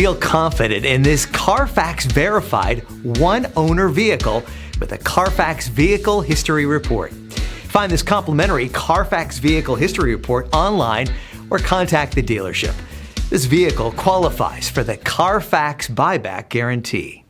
feel confident in this Carfax verified one-owner vehicle with a Carfax Vehicle History Report. Find this complimentary Carfax Vehicle History Report online or contact the dealership. This vehicle qualifies for the Carfax Buyback Guarantee.